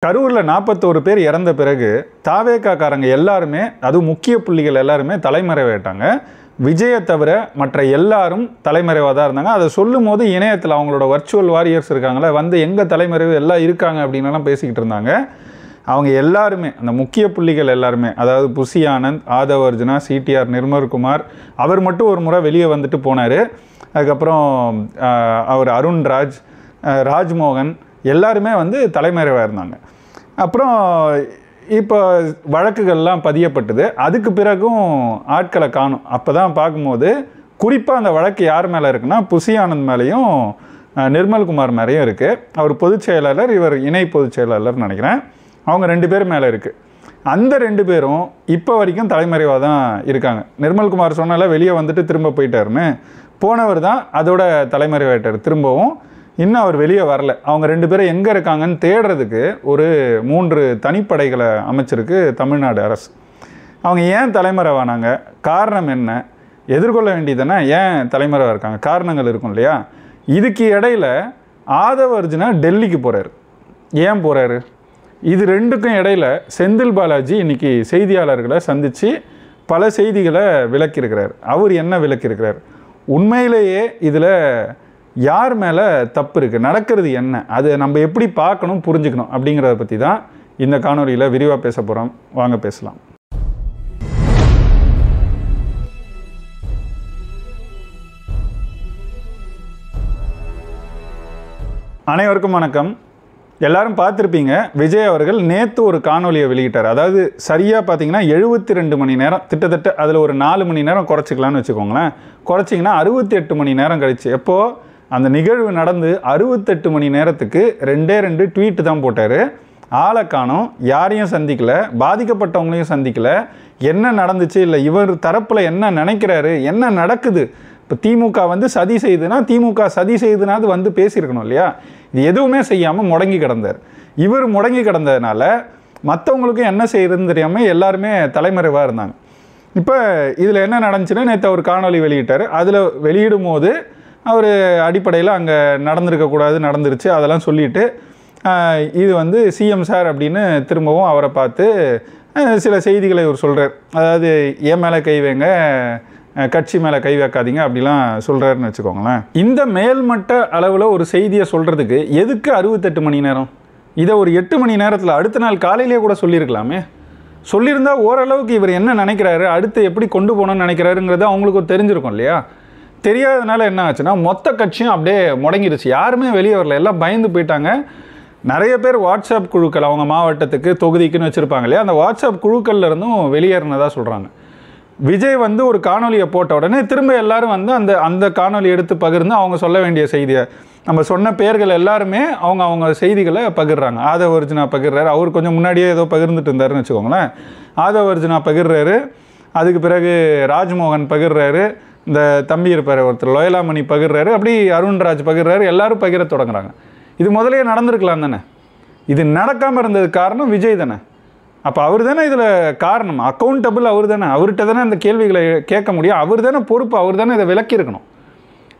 கரூரில் 41 பேர் இறந்த பிறகு தாவேகாக்காரங்க எல்லாருமே, அதுவும் முக்கிய புள்ளிகள் எல்லாருமே தலைமறைவாயிட்டாங்க. விஜயை தவிர மற்ற எல்லாரும் தலைமறைவாக தான் இருந்தாங்க. அதை சொல்லும் போது இணையத்தில் அவங்களோட வர்ச்சுவல் வாரியர்ஸ் இருக்காங்களே வந்து எங்கள் தலைமறைவு எல்லாம் இருக்காங்க அப்படின்லாம் பேசிக்கிட்டு இருந்தாங்க. அவங்க எல்லாருமே, அந்த முக்கிய புள்ளிகள் எல்லாருமே, அதாவது புசி ஆனந்த், ஆதவ் அர்ஜுனா, சிடிஆர் நிர்மல்குமார், அவர் மட்டும் ஒரு முறை வெளியே வந்துட்டு போனார். அதுக்கப்புறம் அவர் அருண்ராஜ், ராஜ்மோகன் எல்லாருமே வந்து தலைமறைவாக இருந்தாங்க. அப்புறம் இப்போ வழக்குகள்லாம் பதியப்பட்டது. அதுக்கு பிறகும் ஆட்களை காணும். அப்போ தான் பார்க்கும்போது குறிப்பாக அந்த வழக்கு யார் மேலே இருக்குன்னா புசி ஆனந்த் மேலேயும் நிர்மல்குமார் மேலேயும் இருக்குது. அவர் பொதுச் செயலாளர், இவர் இணை பொதுச் செயலாளர்னு நினைக்கிறேன். அவங்க 2 பேர் மேலே இருக்குது. அந்த 2 பேரும் இப்போ வரைக்கும் தலைமறைவாக தான் இருக்காங்க. நிர்மல்குமார் சொன்னால வெளியே வந்துட்டு திரும்ப போயிட்டாருன்னு, போனவர் தான் அதோட தலைமறைவாயிட்டார். திரும்பவும் இன்னும் அவர் வெளியே வரல. அவங்க 2 பேரும் எங்கே இருக்காங்கன்னு தேடுறதுக்கு ஒரு 3 தனிப்படைகளை அமைச்சிருக்கு தமிழ்நாடு அரசு. அவங்க ஏன் தலைமறைவானாங்க, காரணம் என்ன, எதிர்கொள்ள வேண்டியதுன்னா ஏன் தலைமறைவாக இருக்காங்க, காரணங்கள் இருக்கும் இல்லையா. இதுக்கு இடையில் ஆதவ் அர்ஜுனா டெல்லிக்கு போகிறாரு. ஏன் போகிறாரு? இது 2க்கும் இடையில் செந்தில் பாலாஜி இன்றைக்கி செய்தியாளர்களை சந்தித்து பல செய்திகளை விளக்கியிருக்கிறார். அவர் என்ன விளக்கியிருக்கிறார், உண்மையிலேயே இதில் யார் மேலே தப்பு இருக்குது, நடக்கிறது என்ன, அது நம்ம எப்படி பார்க்கணும் புரிஞ்சுக்கணும் அப்படிங்கிறத பற்றி தான் இந்த காணொலியில் விரிவாக பேச போகிறோம். வாங்க பேசலாம். அனைவருக்கும் வணக்கம். எல்லாரும் பார்த்துருப்பீங்க, விஜய் அவர்கள் நேற்று ஒரு காணொலியை வெளியிட்டார். அதாவது சரியாக பார்த்தீங்கன்னா 72 மணி நேரம், கிட்டத்தட்ட அதில் ஒரு 4 மணி நேரம் குறைச்சிக்கலான்னு வச்சுக்கோங்களேன். குறைச்சிங்கன்னா 68 மணி நேரம் கழிச்சு, எப்போது அந்த நிகழ்வு நடந்து 68 மணி நேரத்துக்கு 2 ட்வீட்டு தான் போட்டார். ஆளை காணோம், யாரையும் சந்திக்கலை, பாதிக்கப்பட்டவங்களையும் சந்திக்கலை, என்ன நடந்துச்சு இல்லை இவர் தரப்பில் என்ன நினைக்கிறாரு, என்ன நடக்குது. இப்போ திமுக வந்து சதி செய்யுதுன்னா திமுக சதி செய்யுதுனாது வந்து பேசியிருக்கணும் இல்லையா. இது எதுவுமே செய்யாமல் முடங்கி கிடந்தார். இவர் முடங்கி கிடந்ததுனால மற்றவங்களுக்கும் என்ன செய்யுதுன்னு தெரியாமல் எல்லாருமே தலைமறைவாக இருந்தாங்க. இப்போ இதில் என்ன நடந்துச்சுன்னா நேற்று அவர் காணொலி வெளியிட்டார். அதில் வெளியிடும் போது அவர் அடிப்படையில் அங்கே நடந்திருக்கக்கூடாது, நடந்துருச்சு, அதெல்லாம் சொல்லிவிட்டு இது வந்து சிஎம் சார் அப்படின்னு திரும்பவும் அவரை பார்த்து சில செய்திகளை இவர் சொல்கிறார். அதாவது என் மேலே கை வைங்க, கட்சி மேலே கை வைக்காதீங்க அப்படிலாம் சொல்கிறாருன்னு வச்சுக்கோங்களேன். இந்த மேல்மட்ட அளவில் ஒரு செய்தியை சொல்கிறதுக்கு எதுக்கு 68 மணி நேரம்? இதை ஒரு 8 மணி நேரத்தில் அடுத்த நாள் காலையிலே கூட சொல்லியிருக்கலாமே. சொல்லியிருந்தால் ஓரளவுக்கு இவர் என்ன நினைக்கிறாரு, அடுத்து எப்படி கொண்டு போகணும்னு நினைக்கிறாருங்கிறது அவங்களுக்கு தெரிஞ்சிருக்கும் இல்லையா. தெரியாதனால என்ன ஆச்சுன்னா மொத்த கட்சியும் அப்படியே முடங்கிடுச்சு. யாருமே வெளியே வரல, எல்லாம் பயந்து போயிட்டாங்க. நிறைய பேர் வாட்ஸ்அப் குழுக்கள் அவங்க மாவட்டத்துக்கு தொகுதிக்குன்னு வச்சுருப்பாங்க இல்லையா, அந்த வாட்ஸ்அப் குழுக்களில் இருந்தும் வெளியேறினதாக சொல்கிறாங்க. விஜய் வந்து ஒரு காணொலியை போட்ட உடனே திரும்ப எல்லாரும் வந்து அந்த காணொலி எடுத்து பகிர்ந்து அவங்க சொல்ல வேண்டிய செய்தியை, நம்ம சொன்ன பேர்கள் எல்லாருமே அவங்க செய்திகளை பகிர்றாங்க. ஆதவ் அர்ஜுனா பகிர்றாரு, அவர் கொஞ்சம் முன்னாடியே ஏதோ பகிர்ந்துட்டு இருந்தாருன்னு வச்சுக்கோங்களேன். ஆதவ் அர்ஜுனா பகிர்றாரு, அதுக்கு பிறகு ராஜ்மோகன் பகிர்றாரு, இந்த தம்பி இருப்பார் ஒருத்தர் லோயலாமணி பகிர்றாரு, அப்படி அருண்ராஜ் பகிர்றாரு, எல்லாரும் பகிர தொடங்குறாங்க. இது முதலே நடந்திருக்கலாம் தானே. இது நடக்காமல் இருந்ததுக்கு காரணம் விஜய் தானே. அப்போ அவர் தானே இதில் காரணம், அக்கௌண்டபிள் அவர் தானே. அவர்கிட்ட தானே இந்த கேள்விகளை கேட்க முடியும், அவர் தானே பொறுப்பு, அவர் தானே இதை விளக்கியிருக்கணும்.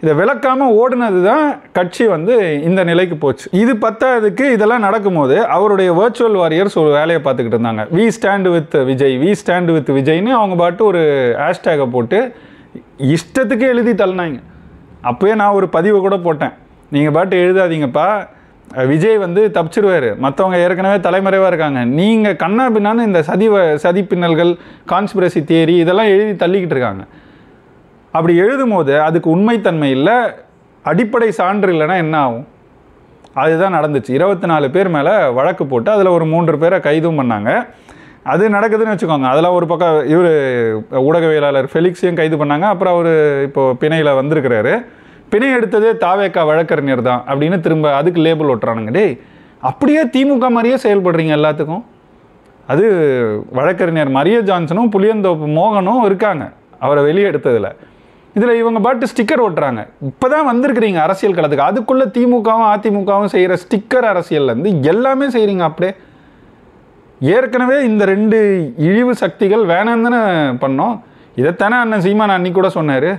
இதை விளக்காமல் ஓடுனது தான் கட்சி வந்து இந்த நிலைக்கு போச்சு. இது பத்தாததுக்கு இதெல்லாம் நடக்கும்போது அவருடைய வர்ச்சுவல் வாரியர்ஸ் ஒரு வேலையை பார்த்துக்கிட்டு இருந்தாங்க. We stand with Vijay, we stand with விஜய்னு அவங்க பாட்டு ஒரு ஹேஷ்டேகை போட்டு இஷ்டத்துக்கு எழுதி தள்ளினாங்க. அப்போயே நான் ஒரு பதிவை கூட போட்டேன், நீங்கள் பாட்டு எழுதாதீங்கப்பா, விஜய் வந்து தப்பிச்சிருவார், மற்றவங்க ஏற்கனவே தலைமறைவாக இருக்காங்க, நீங்கள் கண்ணா பின்னான்னு இந்த சதி பின்னல்கள், கான்ஸ்பிரசி தியரி இதெல்லாம் எழுதி தள்ளிக்கிட்டு இருக்காங்க. அப்படி எழுதும் போது அதுக்கு உண்மைத்தன்மை இல்லை, அடிப்படை சான்று இல்லைன்னா என்ன ஆகும்? அதுதான் நடந்துச்சு. 24 பேர் மேலே வழக்கு போட்டு அதில் ஒரு 3 பேரை கைதும் பண்ணாங்க. அது நடக்குதுன்னு வச்சுக்கோங்க. அதெல்லாம் ஒரு பக்கம் இவர் ஊடகவியலாளர் ஃபெலிக்ஸையும் கைது பண்ணாங்க. அப்புறம் அவர் இப்போது பிணையில் வந்திருக்கிறாரு. பிணை எடுத்ததே தாவேக்கா வழக்கறிஞர் தான் அப்படின்னு திரும்ப அதுக்கு லேபிள் ஒட்டுறானுங்க. டேய், அப்படியே திமுக மாதிரியே செயல்படுறீங்க எல்லாத்துக்கும். அது வழக்கறிஞர் மரிய ஜான்சனும் புளியந்தோப்பு மோகனும் இருக்காங்க அவரை வெளியே எடுத்ததில். இதில் இவங்க பாட்டு ஸ்டிக்கர் ஒட்டுறாங்க. இப்போ தான் வந்திருக்கிறீங்க அரசியல் களத்துக்கு, அதுக்குள்ளே திமுகவும் அதிமுகவும் செய்கிற ஸ்டிக்கர் அரசியல்லேருந்து எல்லாமே செய்கிறீங்க. அப்படியே ஏற்கனவே இந்த 2 இழிவு சக்திகள் வேணாம் தானே பண்ணோம். இதைத்தானே அண்ணன் சீமான் அன்னைக்கு கூட சொன்னார்.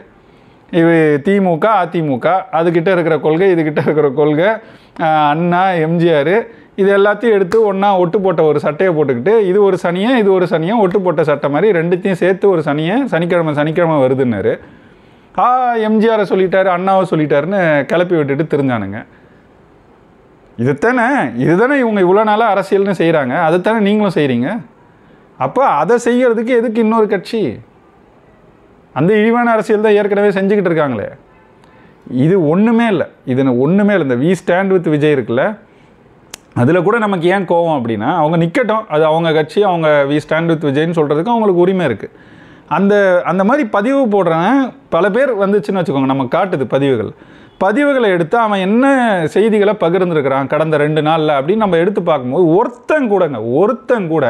இது திமுக அதிமுக, அதுக்கிட்ட இருக்கிற கொள்கை இதுக்கிட்ட இருக்கிற கொள்கை, அண்ணா எம்ஜிஆர் இது எல்லாத்தையும் எடுத்து ஒன்றா ஒட்டு போட்ட ஒரு சட்டையை போட்டுக்கிட்டு இது ஒரு சனியம் ஒட்டு போட்ட சட்டை மாதிரி ரெண்டுத்தையும் சேர்த்து ஒரு சனிக்கிழமை வருதுன்னாரு. எம்ஜிஆரை சொல்லிட்டாரு, அண்ணாவை சொல்லிட்டாருன்னு கிளப்பி விட்டுட்டு தெரிஞ்சானுங்க. இதுதானே இவங்க இவ்வளோ நாளாக அரசியல்னு செய்கிறாங்க, அதைத்தானே நீங்களும் செய்கிறீங்க. அப்போ அதை செய்கிறதுக்கு எதுக்கு இன்னொரு கட்சி? அந்த இழிவான அரசியல் தான் ஏற்கனவே செஞ்சுக்கிட்டு இருக்காங்களே. இது ஒன்றுமே இல்லை, இந்த வி ஸ்டாண்ட் வித் விஜய் இருக்குல்ல, அதில் கூட நமக்கு ஏன் கோவம் அப்படின்னா, அவங்க நிற்கட்டும், அது அவங்க கட்சி, அவங்க வி ஸ்டாண்ட் வித் விஜய்ன்னு சொல்கிறதுக்கு அவங்களுக்கு உரிமை இருக்குது. அந்த மாதிரி பதிவு போடுறேன் பல பேர் வந்துச்சுன்னு வச்சுக்கோங்க, நமக்கு காட்டுது பதிவுகளை எடுத்து அவன் என்ன செய்திகளை பகிர்ந்துருக்கிறான் கடந்த 2 நாளில் அப்படின்னு நம்ம எடுத்து பார்க்கும்போது ஒருத்தன் கூட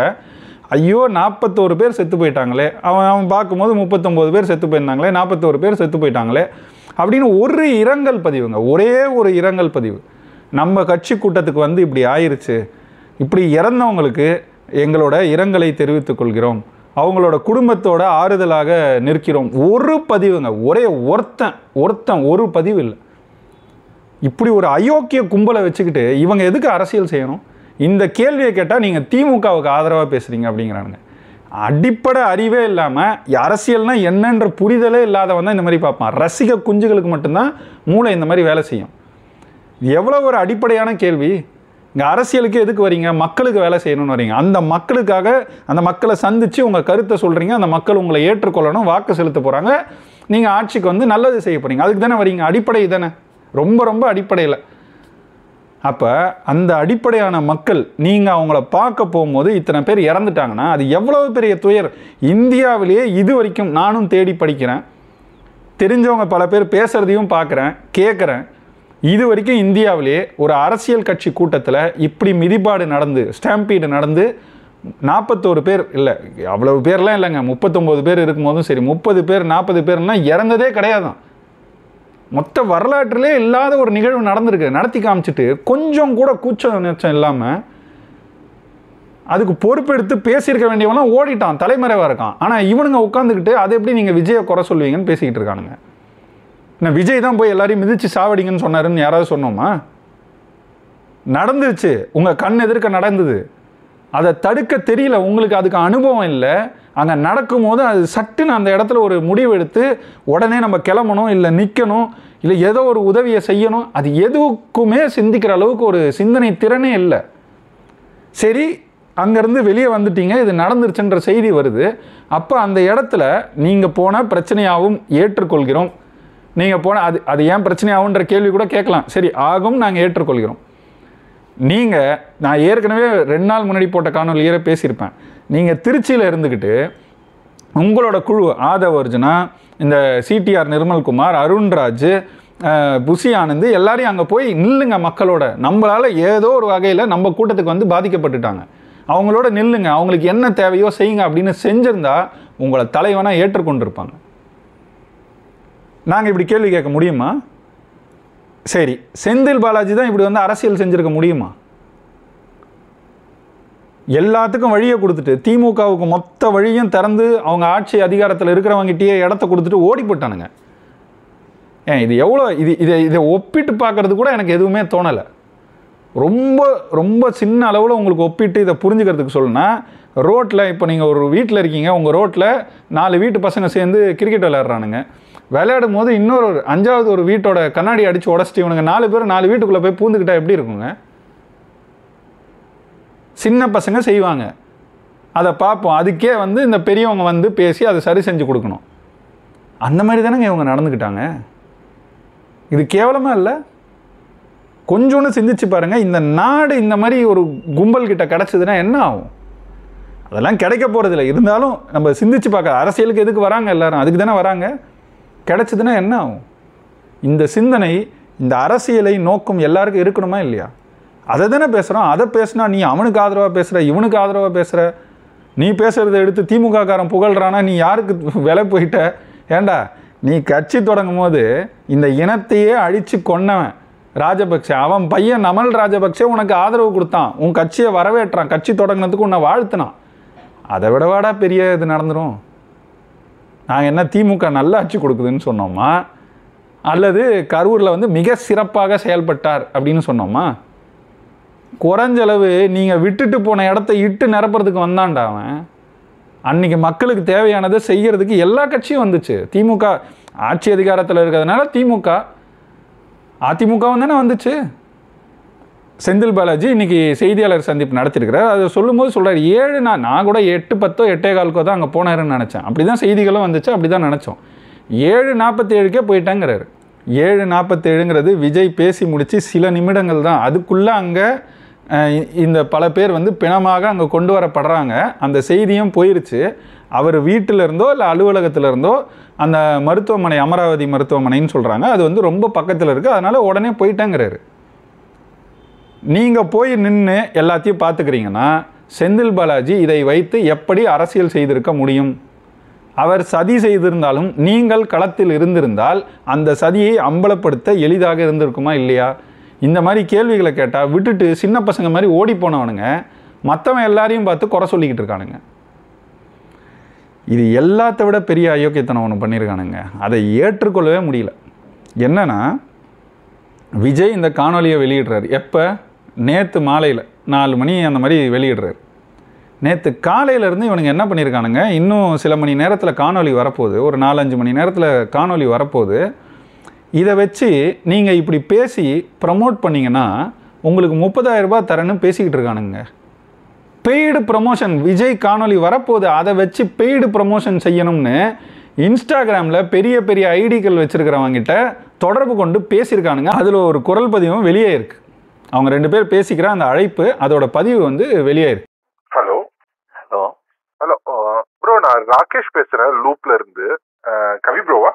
ஐயோ 41 பேர் செத்து போயிட்டாங்களே, அவன் பார்க்கும்போது 39 பேர் செத்து போயிருந்தாங்களே, 41 பேர் செத்து போயிட்டாங்களே அப்படின்னு ஒரு இரங்கல் பதிவுங்க, ஒரே ஒரு இரங்கல் பதிவு. நம்ம கட்சி கூட்டத்துக்கு வந்து இப்படி ஆயிடுச்சு, இப்படி இறந்தவங்களுக்கு எங்களோட இரங்கலை தெரிவித்துக் கொள்கிறோம், அவங்களோட குடும்பத்தோட ஆறுதலாக நிற்கிறோம். ஒரு பதிவுங்க, ஒரே ஒருத்தன் ஒரு பதிவு இல்லை. இப்படி ஒரு அயோக்கிய கும்பலை வச்சுக்கிட்டு இவங்க எதுக்கு அரசியல் செய்யணும்? இந்த கேள்வியை கேட்டால் நீங்கள் திமுகவுக்கு ஆதரவாக பேசுகிறீங்க அப்படிங்கிறானுங்க. அடிப்படை அறிவே இல்லாமல் அரசியல்னா என்னன்ற புரிதலே இல்லாதவன் தான் இந்த மாதிரி பார்ப்பான். ரசிக குஞ்சுகளுக்கு மட்டும்தான் மூளை இந்த மாதிரி வேலை செய்யும். எவ்வளோ ஒரு அடிப்படையான கேள்வி. இங்கே அரசியலுக்கு எதுக்கு வரீங்க? மக்களுக்கு வேலை செய்யணும்னு வரீங்க. அந்த மக்களுக்காக அந்த மக்களை சந்தித்து உங்கள் கருத்தை சொல்கிறீங்க, அந்த மக்கள் உங்களை ஏற்றுக்கொள்ளணும், வாக்கு செலுத்த போகிறாங்க, நீங்கள் ஆட்சிக்கு வந்து நல்லது செய்ய போகிறீங்க, அதுக்கு தானே வரீங்க. அடிப்படை தானே, ரொம்ப அடிப்படையில். அப்போ அந்த அடிப்படையான மக்கள் நீங்கள் அவங்கள பார்க்க போகும்போது இத்தனை பேர் இறந்துட்டாங்கன்னா அது எவ்வளவு பெரிய துயர். இந்தியாவிலேயே இது வரைக்கும் நானும் தேடி படிக்கிறேன், தெரிஞ்சவங்க பல பேர் பேசுகிறதையும் பார்க்குறேன், கேட்குறேன். இது வரைக்கும் இந்தியாவிலேயே ஒரு அரசியல் கட்சி கூட்டத்தில் இப்படி மிதிப்பாடு நடந்து, ஸ்டாம்பீடு நடந்து 41 பேர் இல்லை, அவ்வளவு பேர்லாம் இல்லைங்க, 39 பேர் இருக்கும்போதும் சரி, 30 பேர் 40 பேர்லாம் இறந்ததே கிடையாதான். மொத்த வரலாற்றிலே இல்லாத ஒரு நிகழ்வு நடந்திருக்கு. நடத்தி காமிச்சிட்டு கொஞ்சம் கூட கூச்சம் நிச்சயம் இல்லாமல் அதுக்கு பொறுப்பெடுத்து பேசியிருக்க வேண்டியவெல்லாம் ஓடிட்டான், தலைமறைவாக இருக்கான். ஆனால் இவனுங்க உட்காந்துக்கிட்டு அதை எப்படி நீங்கள் விஜயை குறை சொல்லுவீங்கன்னு பேசிக்கிட்டு இருக்கானுங்க. நான் விஜய் தான் போய் எல்லாரையும் மிதித்து சாவடிங்கன்னு சொன்னாருன்னு யாராவது சொன்னோமா? நடந்துருச்சு, உங்கள் கண் எதிர்க்க நடந்தது. அதை தடுக்க தெரியல உங்களுக்கு, அதுக்கு அனுபவம் இல்லை. அங்கே நடக்கும்போது அது சட்டுன்னு அந்த இடத்துல ஒரு முடிவு எடுத்து உடனே நம்ம கிளம்பணும், இல்லை நிற்கணும், இல்லை ஏதோ ஒரு உதவியை செய்யணும், அது எதுக்குமே சிந்திக்கிற அளவுக்கு ஒரு சிந்தனை திறனே இல்லை. சரி, அங்கேருந்து வெளியே வந்துட்டீங்க, இது நடந்துருச்சுன்ற செய்தி வருது. அப்போ அந்த இடத்துல நீங்கள் போன பிரச்சனையாகவும் ஏற்றுக்கொள்கிறோம், நீங்கள் போன அது ஏன் பிரச்சனையாகுன்ற கேள்வி கூட கேட்கலாம். சரி ஆகும், நாங்கள் ஏற்றுக்கொள்கிறோம். நான் ஏற்கனவே 2 நாள் முன்னாடி போட்ட காணொலியே பேசியிருப்பேன். நீங்கள் திருச்சியில் இருந்துக்கிட்டு உங்களோட குழு ஆதவ அர்ஜுனா, இந்த சிடிஆர் நிர்மல்குமார், அருண்ராஜ், புசி ஆனந்த் எல்லாரையும் அங்கே போய் நில்லுங்க மக்களோட, நம்மளால் ஏதோ ஒரு வகையில் நம்ம கூட்டத்துக்கு வந்து பாதிக்கப்பட்டுட்டாங்க, அவங்களோட நில்லுங்க, அவங்களுக்கு என்ன தேவையோ செய்யுங்க அப்படின்னு செஞ்சிருந்தா உங்களை தலைவனாக ஏற்றுக்கொண்டிருப்பாங்க. நாங்கள் இப்படி கேள்வி கேட்க முடியுமா? சரி, செந்தில் பாலாஜி தான் இப்படி வந்து அரசியல் செஞ்சுருக்க முடியுமா? எல்லாத்துக்கும் வழியை கொடுத்துட்டு திமுகவுக்கு மொத்த வழியும் திறந்து அவங்க ஆட்சி அதிகாரத்தில் இருக்கிறவங்கிட்டே இடத்த கொடுத்துட்டு ஓடி போட்டானுங்க. இது எவ்வளோ, இதை ஒப்பிட்டு பார்க்கறது கூட எனக்கு எதுவுமே தோணலை. ரொம்ப சின்ன அளவில் உங்களுக்கு ஒப்பிட்டு இதை புரிஞ்சுக்கிறதுக்கு சொல்லுன்னா, ரோட்டில் இப்போ நீங்கள் ஒரு வீட்டில் இருக்கீங்க, உங்கள் ரோட்டில் 4 வீட்டு பசங்க சேர்ந்து கிரிக்கெட் விளையாடுறானுங்க. விளையாடும் போது இன்னொரு 5வது ஒரு வீட்டோட கண்ணாடி அடித்து உடச்சிட்டு இவனுங்க 4 பேர் 4 வீட்டுக்குள்ளே போய் பூந்துக்கிட்டா எப்படி இருக்குங்க? சின்ன பசங்க செய்வாங்க, அதை பார்ப்போம். அதுக்கே வந்து இந்த பெரியவங்க வந்து பேசி அதை சரி செஞ்சு கொடுக்கணும். அந்த மாதிரி தானேங்க இவங்க நடந்துக்கிட்டாங்க. இது கேவலமாக இல்லை? கொஞ்சோன்னு சிந்திச்சு பாருங்கள். இந்த நாடு இந்த மாதிரி ஒரு கும்பல் கிட்ட கிடச்சிதுன்னா என்ன ஆகும்? அதெல்லாம் கிடைக்க போகிறதில்ல. இருந்தாலும் நம்ம சிந்திச்சு பார்க்க, அரசியலுக்கு எதுக்கு வராங்க எல்லாரும்? அதுக்கு தானே வராங்க. கிடைச்சதுன்னா என்ன ஆகும்? இந்த சிந்தனை, இந்த அரசியலை நோக்கம் எல்லாருக்கும் இருக்கணுமா இல்லையா? அதை தானே பேசுகிறோம். அதை பேசுனா நீ அவனுக்கு ஆதரவாக பேசுகிற, இவனுக்கு ஆதரவாக பேசுகிற, நீ பேசுகிறத எடுத்து திமுக காரன் புகழ்றானா, நீ யாருக்கு விலை போயிட்ட? ஏண்டா, நீ கட்சி தொடங்கும் போது இந்த இனத்தையே அழித்து கொன்னவன் ராஜபக்சே, அவன் பையன் நமல் ராஜபக்சே உனக்கு ஆதரவு கொடுத்தான், உன் கட்சியை வரவேற்றான், கட்சி தொடங்கினதுக்கு உன்னை வாழ்த்தினான். அதை விடவாடா பெரிய இது நடந்துடும். நாங்கள் என்ன திமுக நல்ல ஆட்சி கொடுக்குதுன்னு சொன்னோமா, அல்லது கரூரில் வந்து மிக சிறப்பாக செயல்பட்டார் அப்படின்னு சொன்னோமா? குறைஞ்சளவு நீங்கள் விட்டுட்டு போன இடத்த இட்டு நிரப்புறதுக்கு வந்தான்டா அவன். அன்றைக்கி மக்களுக்கு தேவையானதை செய்கிறதுக்கு எல்லா கட்சியும் வந்துச்சு. திமுக ஆட்சி அதிகாரத்தில் இருக்கிறதுனால அதிமுகவும் தானே வந்துச்சு. செந்தில் பாலாஜி இன்றைக்கி செய்தியாளர் சந்திப்பு நடத்திருக்கிறார். அதை சொல்லும்போது சொல்கிறார், 7 நான் கூட 8, 10, 8:15 தான் அங்கே போனாருன்னு நினச்சேன். அப்படி தான் செய்திகளும் வந்துச்சு, அப்படி தான் நினச்சோம். 7:47 போயிட்டாங்கிறாரு. 7:47 விஜய் பேசி முடித்து சில நிமிடங்கள் தான். அதுக்குள்ளே அங்கே இந்த பல பேர் பிணமாக அங்கே கொண்டு வரப்படுறாங்க. அந்த செய்தியும் போயிருச்சு. அவர் வீட்டிலிருந்தோ இல்லை அலுவலகத்திலிருந்தோ அந்த மருத்துவமனை, அமராவதி மருத்துவமனைன்னு சொல்கிறாங்க, அது ரொம்ப பக்கத்தில் இருக்குது, அதனால் உடனே போயிட்டேங்கிறாரு. நீங்கள் போய் நின்று எல்லாத்தையும் பார்த்துக்கிறீங்கன்னா செந்தில் பாலாஜி இதை வைத்து எப்படி அரசியல் செய்திருக்க முடியும்? அவர் சதி செய்திருந்தாலும் நீங்கள் களத்தில் இருந்திருந்தால் அந்த சதியை அம்பலப்படுத்த எளிதாக இருந்திருக்குமா இல்லையா? இந்த மாதிரி கேள்விகளை கேட்டால் விட்டுட்டு சின்ன பசங்க மாதிரி ஓடி போனவனுங்க மற்றவன் எல்லாரையும் பார்த்து குறை சொல்லிக்கிட்டு இருக்கானுங்க. இது எல்லாத்த விட பெரிய அயோக்கியத்தனம் ஒன்று பண்ணியிருக்கானுங்க. அதை ஏற்றுக்கொள்ளவே முடியல. என்னன்னா, விஜய் இந்த காணொலியை வெளியிடுறாரு. எப்போ? நேற்று மாலையில் 4 மணி அந்த மாதிரி வெளியிடுறாரு. நேற்று காலையிலேருந்து இவனுங்க என்ன பண்ணியிருக்கானுங்க, இன்னும் சில மணி நேரத்தில் காணொலி வரப்போகுது, ஒரு 4-5 மணி நேரத்தில் காணொலி வரப்போகுது. இதை வச்சு நீங்கள் இப்படி பேசி ப்ரமோட் பண்ணிங்கன்னா உங்களுக்கு 30,000 ரூபாய் தரேன்னு பேசிக்கிட்டு இருக்கானுங்க. Paid promotion. விஜய் காணொலி வரப்போகுது, அதை வச்சு பெய்டு ப்ரமோஷன் செய்யணும்னு இன்ஸ்டாகிராமில் பெரிய பெரிய ஐடிகள் வச்சுருக்கிறவங்கிட்ட தொடர்பு கொண்டு பேசியிருக்கானுங்க. அதில் ஒரு குரல் பதிவும் வெளியே இருக்குது. அவங்க 2 பேர் பேசிக்கிற அந்த அழைப்பு, அதோட பதிவு வெளியே இருக்கு. ஹலோ ஹலோ ஹலோ ப்ரோ, நான் ராகேஷ் பேசுகிறேன் லூப்ல இருந்து. கவி ப்ரோவா?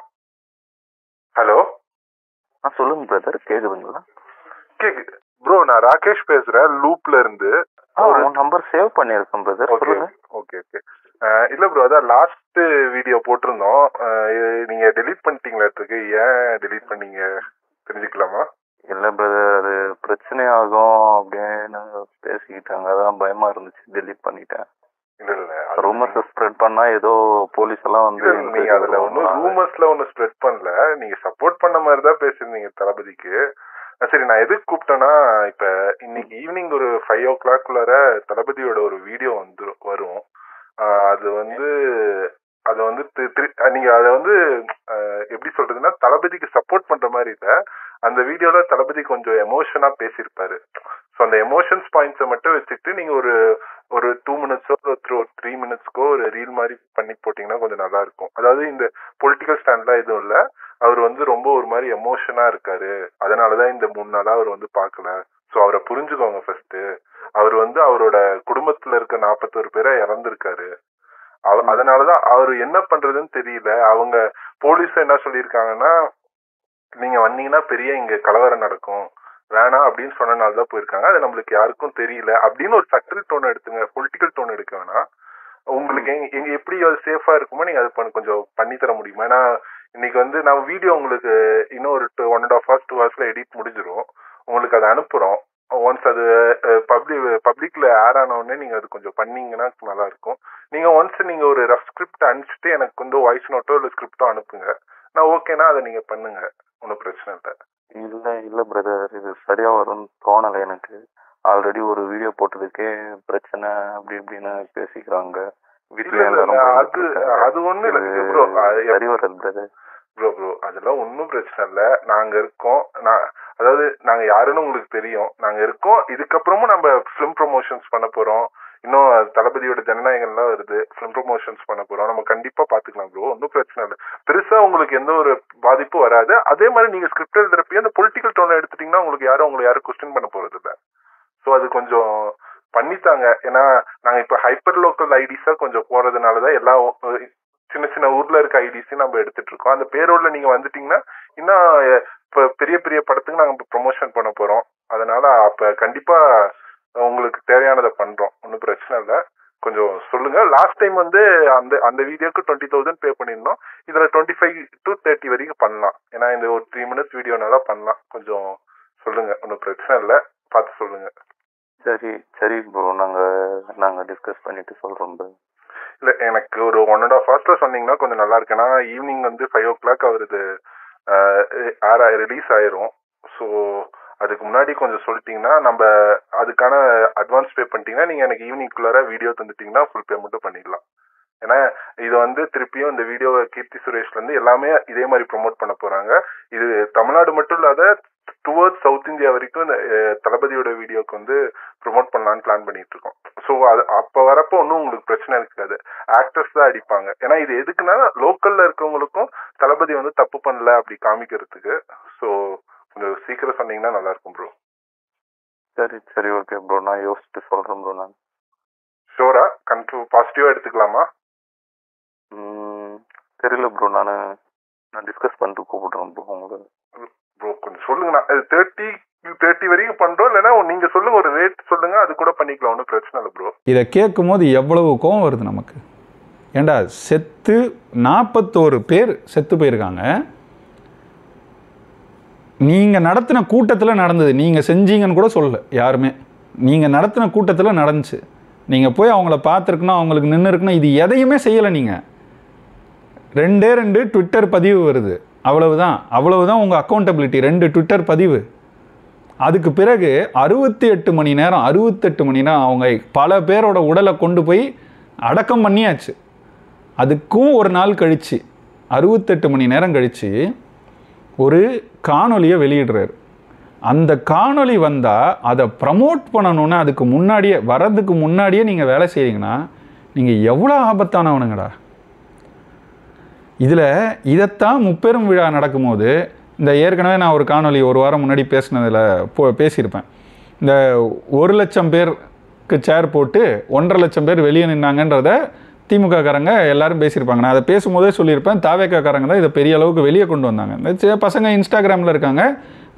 ஹலோ சொல்லுங்க பிரதர், கேக்குதுங்களா? கேக்குது ப்ரோ. நான் ராகேஷ் பேசுறேன் லூப்ல இருந்து. நம்பர் சேவ் பண்ணிருக்கேன் பிரதர். சொல்லுங்க. Okay okay. இல்ல ப்ரோ, அதான் லாஸ்ட் வீடியோ போட்டிருந்தோம், நீங்க டெலீட் பண்ணிட்டீங்களா? ஏன் டெலீட் பண்ணீங்க தெரிஞ்சுக்கலாமா? இல்ல பிரதர், அது பிரச்சனை ஆகும் அப்படின்னு பேசிக்கிட்டாங்க, அதான் பயமா இருந்துச்சு, டெலீட் பண்ணிட்டேன். ரூமர்ஸ் ஸ்ப்ரெட் பண்ணா ஏதோ போலீஸ் எல்லாம் நீங்க அதுல ஒன்னும் ரூமர்ஸ்ல ஒன்னும் ஸ்ப்ரெட் பண்ணல, நீங்க சப்போர்ட் பண்ண மாதிரி தான் பேசிருந்தீங்க தளபதிக்கு. சரி, நான் எதுக்கு கூப்பிட்டேன்னா, இப்ப இன்னைக்கு ஈவினிங் ஒரு 5 o'clock தளபதியோட ஒரு வீடியோ வரும். அது நீங்க அதை எப்படி சொல்றதுன்னா, தளபதிக்கு சப்போர்ட் பண்ற மாதிரி இல்ல. அந்த வீடியோல தளபதி கொஞ்சம் எமோஷனா பேசியிருப்பாரு. ஸோ அந்த எமோஷன்ஸ் பாயிண்ட்ஸை மட்டும் வச்சுட்டு நீங்க ஒரு 2 minutes ஒரு 3 minutes ஒரு ரீல் மாதிரி பண்ணி போட்டீங்கன்னா கொஞ்சம் நல்லா இருக்கும். அதாவது இந்த பொலிட்டிக்கல் ஸ்டாண்ட்லாம் எதுவும் இல்லை, அவர் ரொம்ப ஒரு மாதிரி எமோஷனா இருக்காரு, அதனாலதான் இந்த 3 நாளா அவர் பார்க்கல. ஸோ அவரை புரிஞ்சுக்கோங்க ஃபர்ஸ்ட். அவர் அவரோட குடும்பத்துல இருக்க 41 பேரை இறந்திருக்காரு. அதனாலதான் அவர் என்ன பண்றதுன்னு தெரியல. அவங்க போலீஸ் என்ன சொல்லியிருக்காங்கன்னா, நீங்க வந்தீங்கன்னா பெரிய இங்க கலவரம் நடக்கும், வேணாம் அப்படின்னு சொன்னனால்தான் போயிருக்காங்க. அது நம்மளுக்கு யாருக்கும் தெரியல அப்படின்னு ஒரு சட்டில் டோன் எடுத்துங்க, பொலிட்டிக்கல் டோன் எடுக்க வேணாம். உங்களுக்கு எங்க எப்படி அது சேஃபா இருக்குமோ நீங்க அது கொஞ்சம் பண்ணி தர முடியுமா? ஏன்னா இன்னைக்கு நான் வீடியோ உங்களுக்கு இன்னும் ஒரு 1.5 hours 2 hours எடிட் முடிஞ்சிடும். உங்களுக்கு அதை அனுப்புறோம். ஒன்ஸ் அது பப்ளிக்ல ஆட் ஆன உடனே நீங்க அது கொஞ்சம் பண்ணீங்கன்னா நல்லா இருக்கும். நீங்க ஒன்ஸ் நீங்க ஒரு ரஃப் ஸ்கிரிப்ட் அனுப்பிச்சுட்டு எனக்கு வாய்ஸ் நோட்டோ இல்லை ஸ்கிரிப்டோ அனுப்புங்க. நான் ஓகேனா அதை நீங்க பண்ணுங்க, ஒன்றும் பிரச்சனை இல்லை. இல்ல பிரதர், இது சரியா வரும்னு தோணலை எனக்கு. ஆல்ரெடி ஒரு வீடியோ போட்டதுக்கே பிரச்சனை அப்படி இப்படின்னு பேசிக்கிறாங்க வீட்டுல. அது ஒண்ணு இல்ல ப்ரோ, சரி வராது பிரதர். ப்ரோ அதெல்லாம் ஒன்னும் பிரச்சனை இல்ல. நாங்க இருக்கோம். அதாவது நாங்க யாருன்னு உங்களுக்கு தெரியும். நாங்க இருக்கோம். இதுக்கப்புறமும் நம்ம ஃபிலிம் ப்ரொமோஷன்ஸ் பண்ண போறோம். இன்னும் தளபதியோட ஜனநாயகம்லாம் வருது, ஃபிலிம் ப்ரொமோஷன்ஸ் பண்ண போறோம். நம்ம கண்டிப்பா பாத்துக்கலாம் ப்ரோ, ஒன்னும் பிரச்சனை இல்லை. பெருசா உங்களுக்கு எந்த ஒரு பாதிப்பும் வராது. அதே மாதிரி நீங்க ஸ்கிரிப்ட் எழுதுறப்ப அந்த பொலிட்டிக்கல் டோனை எடுத்துட்டீங்கன்னா உங்களுக்கு யாரும் கொஸ்டின் பண்ண போறது இல்லை. ஸோ அது கொஞ்சம் பண்ணித்தாங்க. ஏன்னா நாங்க இப்ப ஹைப்பர் லோக்கல் ஐடிஸா கொஞ்சம் போறதுனாலதான் எல்லா சின்ன சின்ன ஊர்ல இருக்க ஐடிஸையும் நம்ம எடுத்துட்டு இருக்கோம். அந்த பேரோட்ல நீங்க வந்துட்டீங்கன்னா இன்னும் இப்ப பெரிய பெரிய படத்துக்கு நாங்க ப்ரொமோஷன் பண்ண போறோம். அதனால அப்ப கண்டிப்பா உங்களுக்கு தேவையானதை பண்றோம், ஒன்னும் பிரச்சனை இல்லை. கொஞ்சம் சொல்லுங்க. லாஸ்ட் டைம் அந்த வீடியோக்கு 20,000 பே பண்ணிருந்தோம். இதுல 25 to 30 வரைக்கும் பண்ணலாம். ஏன்னா இந்த ஒரு 3 minutes வீடியோனால பண்ணலாம். கொஞ்சம் சொல்லுங்க, ஒன்னும் பிரச்சனை இல்லை, பார்த்து சொல்லுங்க. சரி ப்ரோ, நாங்க டிஸ்கஸ் பண்ணிட்டு சொல்றோம். இல்ல, எனக்கு ஒரு 1.5 hours சொன்னீங்கன்னா கொஞ்சம் நல்லா இருக்கு. ஏன்னா ஈவினிங் 5 o'clock அவரது ரிலீஸ் ஆயிரும். ஸோ அதுக்கு முன்னாடி கொஞ்சம் சொல்லிட்டீங்கன்னா நம்ம அதுக்கான அட்வான்ஸ் பே பண்ணிட்டீங்கன்னா நீங்கள் எனக்கு ஈவினிங்குள்ளார வீடியோ தந்துட்டீங்கன்னா ஃபுல் பேமெண்ட்டும் பண்ணிடலாம். ஏன்னா இது திருப்பியும் இந்த வீடியோவை கீர்த்தி சுரேஷ்லேருந்து எல்லாமே இதே மாதிரி ப்ரொமோட் பண்ண போகிறாங்க. இது தமிழ்நாடு மட்டும் இல்லாத டுவர்ட்ஸ் சவுத் இந்தியா வரைக்கும் இந்த தளபதியோட வீடியோக்கு ப்ரொமோட் பண்ணலான்னு பிளான் பண்ணிட்டு இருக்கோம். ஸோ அது அப்போ வரப்போ ஒன்றும் உங்களுக்கு பிரச்சனை இருக்காது. ஆக்டர்ஸ் தான் அடிப்பாங்க. ஏன்னா இது எதுக்குன்னா லோக்கல்ல இருக்கவங்களுக்கும் தளபதி தப்பு பண்ணல அப்படி காமிக்கிறதுக்கு. ஸோ கொஞ்சம் சீக்கிரம் சொன்னீங்கன்னா நல்லா இருக்கும் ப்ரோ. சரி ஓகே ப்ரோ, நான் யோசிச்சுட்டு சொல்றேன் ப்ரோ. நான் ஷோரா பாசிட்டிவா எடுத்துக்கலாமா? தெரியல ப்ரோ, நான் டிஸ்கஸ் பண்ணிட்டு கூப்பிடுறேன் ப்ரோ உங்களுக்கு. ப்ரோ கொஞ்சம் சொல்லுங்கண்ணா, அது 30 வரைக்கும் பண்றோம், இல்லைன்னா நீங்க சொல்லுங்க ஒரு ரேட் சொல்லுங்க, அது கூட பண்ணிக்கலாம், ஒன்றும் பிரச்சனை இல்லை ப்ரோ. இதை கேட்கும் போது எவ்வளவு கோவம் வருது நமக்கு. ஏண்டா 41 பேர் செத்து போயிருக்காங்க. நீங்கள் நடத்தின கூட்டத்தில் நடந்தது, நீங்கள் செஞ்சீங்கன்னு கூட சொல்லலை யாருமே. நீங்கள் நடத்தின கூட்டத்தில் நடந்துச்சு. நீங்கள் போய் அவங்கள பார்த்துருக்குன்னா, அவங்களுக்கு நின்று இருக்குன்னா, இது எதையுமே செய்யலை. நீங்கள் 2 ட்விட்டர் பதிவு வருது, அவ்வளவுதான் உங்கள் அக்கௌண்டபிலிட்டி. 2 ட்விட்டர் பதிவு. அதுக்கு பிறகு 68 மணி நேரம் அவங்க பல பேரோட உடலை கொண்டு போய் அடக்கம் பண்ணியாச்சு. அதுக்கும் ஒரு நாள் கழித்து 68 மணி நேரம் கழித்து ஒரு காணொலியை வெளியிடுறாரு. அந்த காணொலி வந்தால் அதை ப்ரமோட் பண்ணணுன்னு வர்றதுக்கு முன்னாடியே நீங்கள் வேலை செய்கிறீங்கன்னா நீங்கள் எவ்வளோ ஆபத்தானவனுங்கடா. இதைத்தான் முப்பெரும் விழா நடக்கும்போது இந்த ஏற்கனவே நான் ஒரு காணொலி ஒரு வாரம் முன்னாடி பேசியிருப்பேன். இந்த 1 லட்சம் பேருக்கு சேர் போட்டு 1.5 லட்சம் பேர் வெளியே நின்னாங்கன்றத திமுக காரங்க எல்லாரும் பேசியிருப்பாங்க. நான் அதை பேசும்போதே சொல்லியிருப்பேன். தாவேகா காரங்க தான் இதை பெரிய அளவுக்கு வெளியே கொண்டு வந்தாங்க. இந்த பசங்க இன்ஸ்டாகிராமில் இருக்காங்க,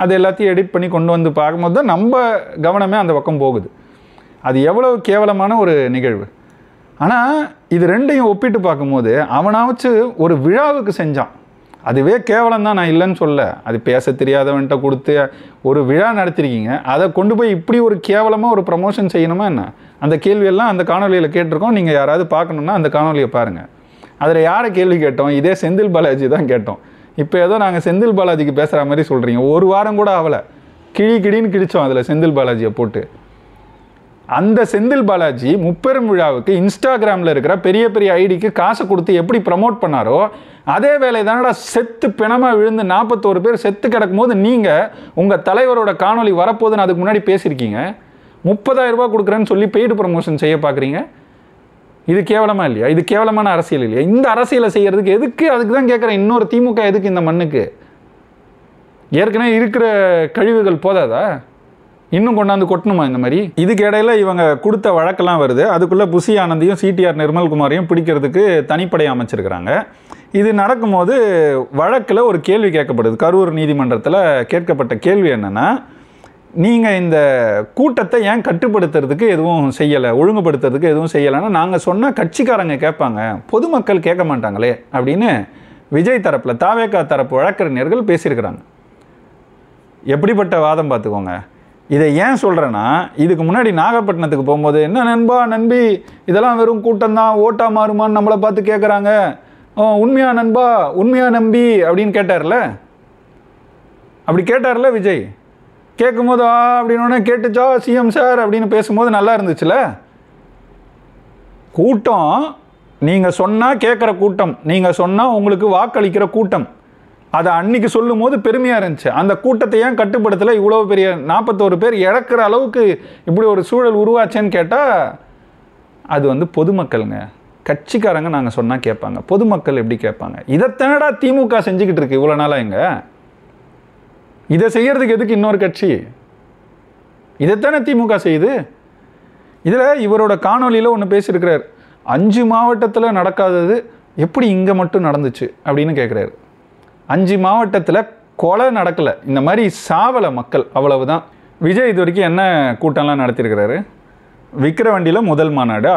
அது எல்லாத்தையும் எடிட் பண்ணி கொண்டு வந்து பார்க்கும்போது தான் நம்ம கவனமே அந்த பக்கம் போகுது. அது எவ்வளவு கேவலமான ஒரு நிகழ்வு. ஆனால் இது ரெண்டையும் ஒப்பிட்டு பார்க்கும்போது அவனாச்சு ஒரு விழாவுக்கு செஞ்சான், அதுவே கேவலம் தான், நான் இல்லைன்னு சொல்ல. அது பேச தெரியாதவன்கிட்ட கொடுத்து ஒரு விழா நடத்திருக்கீங்க, அதை கொண்டு போய் இப்படி ஒரு கேவலமாக ஒரு ப்ரமோஷன் செய்யணுமா என்ன? அந்த கேள்வியெல்லாம் அந்த காணொலியில் கேட்டிருக்கோம். நீங்கள் யாராவது பார்க்கணுன்னா அந்த காணொலியை பாருங்கள். அதில் யாரை கேள்வி கேட்டோம்? இதே செந்தில் பாலாஜி தான் கேட்டோம். இப்போ ஏதோ நாங்கள் செந்தில் பாலாஜிக்கு பேசுகிற மாதிரி சொல்கிறீங்க. ஒரு வாரம் கூட ஆகலை, கிழின்னு கிழிச்சோம் அதில் செந்தில் பாலாஜியை போட்டு. அந்த செந்தில் பாலாஜி முப்பெரும் விழாவுக்கு இன்ஸ்டாகிராமில் இருக்கிற பெரிய பெரிய ஐடிக்கு காசை கொடுத்து எப்படி ப்ரமோட் பண்ணாரோ அதே வேலை தானடா செத்து பிணமாக விழுந்து 41 பேர் செத்து கிடக்கும் போது நீங்கள் உங்கள் தலைவரோட காணொலி வரப்போதுன்னு அதுக்கு முன்னாடி பேசியிருக்கீங்க. 30,000 ரூபா கொடுக்குறேன்னு சொல்லி பெய்டு ப்ரமோஷன் செய்ய பார்க்குறீங்க. இது கேவலமாக இல்லையா? இது கேவலமான அரசியல் இல்லையா? இந்த அரசியலை செய்கிறதுக்கு எதுக்கு? அதுக்கு தான் கேட்குறேன், இன்னொரு திமுக எதுக்கு இந்த மண்ணுக்கு? ஏற்கனவே இருக்கிற கழிவுகள் போதாதா? இன்னும் கொண்டாந்து கொட்டணுமா இந்த மாதிரி? இதுக்கு இடையில இவங்க கொடுத்த வழக்கெல்லாம் வருது. அதுக்குள்ளே புசி ஆனந்தையும் சிடிஆர் நிர்மல்குமாரையும் பிடிக்கிறதுக்கு தனிப்படை அமைச்சிருக்கிறாங்க. இது நடக்கும்போது வழக்கில் ஒரு கேள்வி கேட்கப்படுது. கரூர் நீதிமன்றத்தில் கேட்கப்பட்ட கேள்வி என்னென்னா, நீங்கள் இந்த கூட்டத்தை ஏன் கட்டுப்படுத்துறதுக்கு எதுவும் செய்யலை, ஒழுங்குபடுத்துறதுக்கு எதுவும் செய்யலைன்னா நாங்கள் சொன்னால் கட்சிக்காரங்க கேட்பாங்க, பொதுமக்கள் கேட்க மாட்டாங்களே அப்படின்னு விஜய் தரப்பில் தாவேகா தரப்பு வழக்கறிஞர்கள் பேசியிருக்கிறாங்க. எப்படிப்பட்ட வாதம் பார்த்துக்கோங்க. இதை ஏன் சொல்கிறேன்னா, இதுக்கு முன்னாடி நாகப்பட்டினத்துக்கு போகும்போது என்ன நண்பி இதெல்லாம் வெறும் கூட்டம்தான், ஓட்டா மாறுமான்னு நம்மளை பார்த்து கேட்குறாங்க, உண்மையா நண்பா உண்மையா நம்பி அப்படின்னு கேட்டார்ல விஜய். கேட்கும்போது அப்படின்னு கேட்டுச்சா சிஎம் சார் அப்படின்னு பேசும்போது நல்லா இருந்துச்சுல. கூட்டம் நீங்கள் சொன்னால் கேட்குற கூட்டம், நீங்கள் சொன்னால் உங்களுக்கு வாக்களிக்கிற கூட்டம், அதை அன்னைக்கு சொல்லும் போது பெருமையாக இருந்துச்சு. அந்த கூட்டத்தை ஏன் கட்டுப்படுத்தலை? இவ்வளோ பெரிய 41 பேர் இழக்கிற அளவுக்கு இப்படி ஒரு சூழல் உருவாச்சேன்னு கேட்டால் அது பொதுமக்கள்ங்க, கட்சிக்காரங்க நாங்கள் சொன்னால் கேட்பாங்க, பொதுமக்கள் எப்படி கேட்பாங்க? இதைத்தானடா திமுக செஞ்சுக்கிட்டு இருக்கு இவ்வளோ நாளாக. எங்க இதை செய்யறதுக்கு எதுக்கு இன்னொரு கட்சி? இதைத்தானே திமுக செய்யுது. இதில் இவரோட காணொலியில் ஒன்று பேசியிருக்கிறார், 5 மாவட்டத்தில் நடக்காதது எப்படி இங்கே மட்டும் நடந்துச்சு அப்படின்னு கேட்குறாரு. 5 மாவட்டத்தில் கொலை நடக்கலை, இந்த மாதிரி சாவலை மக்கள், அவ்வளவுதான். விஜய் இது வரைக்கும் என்ன கூட்டம்லாம் நடத்தியிருக்கிறாரு? விக்கிரவாண்டியில் முதல் மாநாடு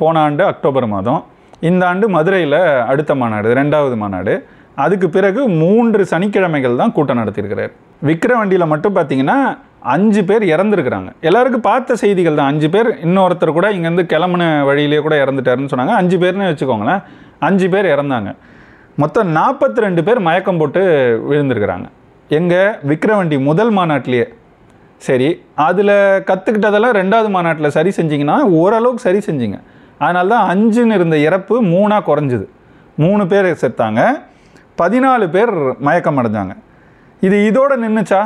போன ஆண்டு அக்டோபர் மாதம், இந்த ஆண்டு மதுரையில் அடுத்த மாநாடு 2வது மாநாடு. அதுக்கு பிறகு 3 சனிக்கிழமைகள் தான் கூட்டம் நடத்தியிருக்கிறார். விக்கிரவாண்டியில் மட்டும் பார்த்தீங்கன்னா 5 பேர் இறந்துருக்கிறாங்க. எல்லாருக்கும் பார்த்த செய்திகள் தான். 5 பேர், இன்னொருத்தர் கூட இங்கேருந்து கிளம்புன வழியிலேயே கூட இறந்துட்டாருன்னு சொன்னாங்க. 5 பேர்னு வச்சுக்கோங்களேன், 5 பேர் இறந்தாங்க. மொத்தம் 42 பேர் மயக்கம் போட்டு விழுந்திருக்கிறாங்க. எங்கே? விக்கிரவாண்டி முதல் மாநாட்டிலேயே சரி, அதில் கற்றுக்கிட்டதெல்லாம் 2வது மாநாட்டில் சரி செஞ்சிங்கன்னா ஓரளவுக்கு சரி செஞ்சிங்க. அதனால தான் 5ன்னு இருந்த இறப்பு 3ஆக குறைஞ்சிது. 3 பேர் செத்தாங்க, 14 பேர் மயக்கம் அடைஞ்சாங்க. இது இதோட நின்றுச்சா?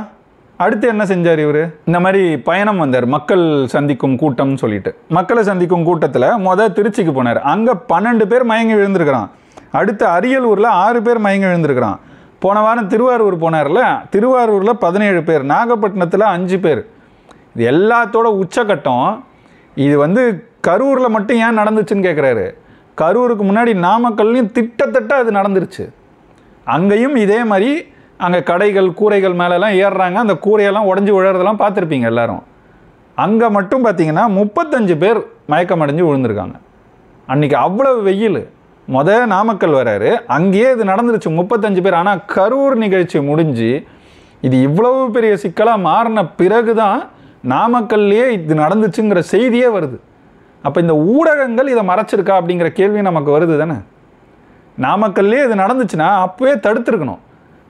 அடுத்து என்ன செஞ்சார் இவர்? இந்த மாதிரி பயணம் வந்தார், மக்கள் சந்திக்கும் கூட்டம்னு சொல்லிட்டு. மக்களை சந்திக்கும் கூட்டத்தில் திருச்சிக்கு போனார். அங்கே 12 பேர் மயங்கி விழுந்திருக்கிறான். அடுத்து அரியலூரில் 6 பேர் மயங்கி விழுந்திருக்கிறான். போன வாரம் திருவாரூர் போனார்ல, திருவாரூரில் 17 பேர், நாகப்பட்டினத்தில் 5 பேர். இது எல்லாத்தோட உச்சக்கட்டம். இது கரூரில் மட்டும் ஏன் நடந்துச்சுன்னு கேட்குறாரு. கரூருக்கு முன்னாடி நாமக்கல்லையும் திட்டத்தட்ட அது நடந்துருச்சு. அங்கேயும் இதே மாதிரி அங்கே கடைகள் கூரைகள் மேலெல்லாம் ஏறுறாங்க, அந்த கூரையெல்லாம் உடஞ்சி விழுறதெல்லாம் பார்த்துருப்பீங்க எல்லாரும். அங்கே மட்டும் பார்த்தீங்கன்னா 35 பேர் மயக்கம் அடைஞ்சு விழுந்திருக்காங்க. அன்றைக்கி அவ்வளவு வெயில். நாமக்கல் வராரு, அங்கேயே இது நடந்துருச்சு, 35 பேர். ஆனால் கரூர் நிகழ்ச்சி முடிஞ்சு இது இவ்வளவு பெரிய சிக்கலாக மாறின பிறகு தான் நாமக்கல்லையே இது நடந்துச்சுங்கிற செய்தியே வருது. அப்போ இந்த ஊடகங்கள் இதை மறைச்சிருக்கா அப்படிங்கிற கேள்வி நமக்கு வருது தானே. நாமக்கல்லே இது நடந்துச்சுன்னா அப்போவே தடுத்துருக்கணும்.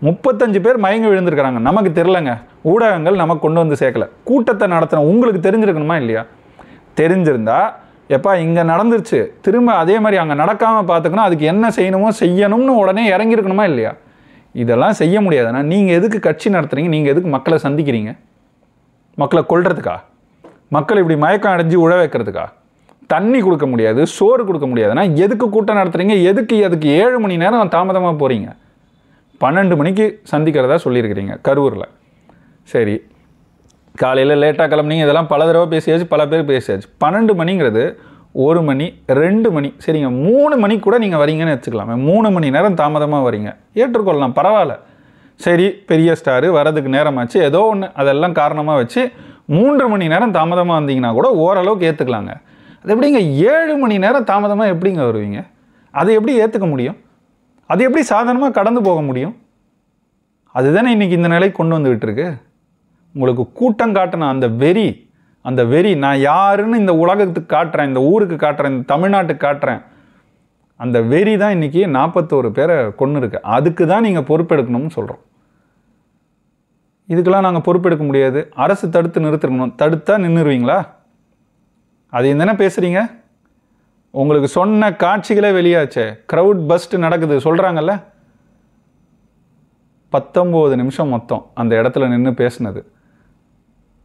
35 பேர் மயங்கி விழுந்திருக்கிறாங்க, நமக்கு தெரிலங்க, ஊடகங்கள் நமக்கு கொண்டு வந்து சேர்க்கலை. கூட்டத்தை நடத்தின உங்களுக்கு தெரிஞ்சிருக்கணுமா இல்லையா? தெரிஞ்சிருந்தா எப்பா இங்கே நடந்துருச்சு, திரும்ப அதே மாதிரி அங்கே நடக்காமல் பார்த்துக்கணும், அதுக்கு என்ன செய்யணுமோ செய்யணும்னு உடனே இறங்கியிருக்கணுமா இல்லையா? இதெல்லாம் செய்ய முடியாதுன்னா நீங்கள் எதுக்கு கட்சி நடத்துகிறீங்க? நீங்கள் எதுக்கு மக்களை சந்திக்கிறீங்க? மக்களை கொல்றதுக்கா? மக்களை இப்படி மயக்கம் அடைஞ்சு உழ வைக்கிறதுக்கா? தண்ணி கொடுக்க முடியாது, சோறு கொடுக்க முடியாதுன்னா எதுக்கு கூட்டம் நடத்துகிறீங்க? அதுக்கு 7 மணி நேரம் தாமதமாக போகிறீங்க. 12 மணிக்கு சந்திக்கிறதா சொல்லியிருக்கிறீங்க கரூரில். சரி, காலையில் லேட்டாக கிளம்புனீங்க, இதெல்லாம் பல தடவை பேசியாச்சு, பல பேர் பேசியாச்சு. 12 மணிங்கிறது 1 மணி 2 மணி, சரிங்க 3 மணிக்கு கூட நீங்கள் வரீங்கன்னு வச்சுக்கலாமே. 3 மணி நேரம் தாமதமாக வரீங்க, ஏற்றுக்கொள்ளலாம், பரவாயில்ல. சரி, பெரிய ஸ்டாரு வரதுக்கு நேரமாச்சு, ஏதோ ஒன்று அதெல்லாம் காரணமாக வச்சு 3 மணி நேரம் தாமதமாக வந்தீங்கன்னா கூட ஓரளவுக்கு ஏற்றுக்கலாங்க. அது எப்படிங்க 7 மணி நேரம் தாமதமாக எப்படிங்க வருவீங்க? அதை எப்படி ஏற்றுக்க முடியும்? அது எப்படி சாதாரணமாக கடந்து போக முடியும்? அதுதானே இன்றைக்கி இந்த நிலைக்கு கொண்டு வந்து விட்டுருக்கு. உங்களுக்கு கூட்டம் காட்டின அந்த வெறி நான் யாருன்னு இந்த உலகத்துக்கு காட்டுறேன், இந்த ஊருக்கு காட்டுறேன், இந்த தமிழ்நாட்டுக்கு காட்டுறேன், அந்த வெறி தான் இன்றைக்கி 41 பேரை கொண்டு இருக்கு. அதுக்கு தான் நீங்கள் பொறுப்பெடுக்கணும்னு சொல்கிறோம். இதுக்கெல்லாம் நாங்கள் பொறுப்பெடுக்க முடியாது, அரசு தடுத்து நிறுத்திருக்கணும். தடுத்தா நின்றுருவீங்களா? அதையும் தானே பேசுகிறீங்க. உங்களுக்கு சொன்ன காட்சிகளே வெளியாச்சே, க்ரௌட் பஸ்ட் நடக்குது சொல்கிறாங்கல்ல. 19 நிமிஷம் மொத்தம் அந்த இடத்துல நின்று பேசினது.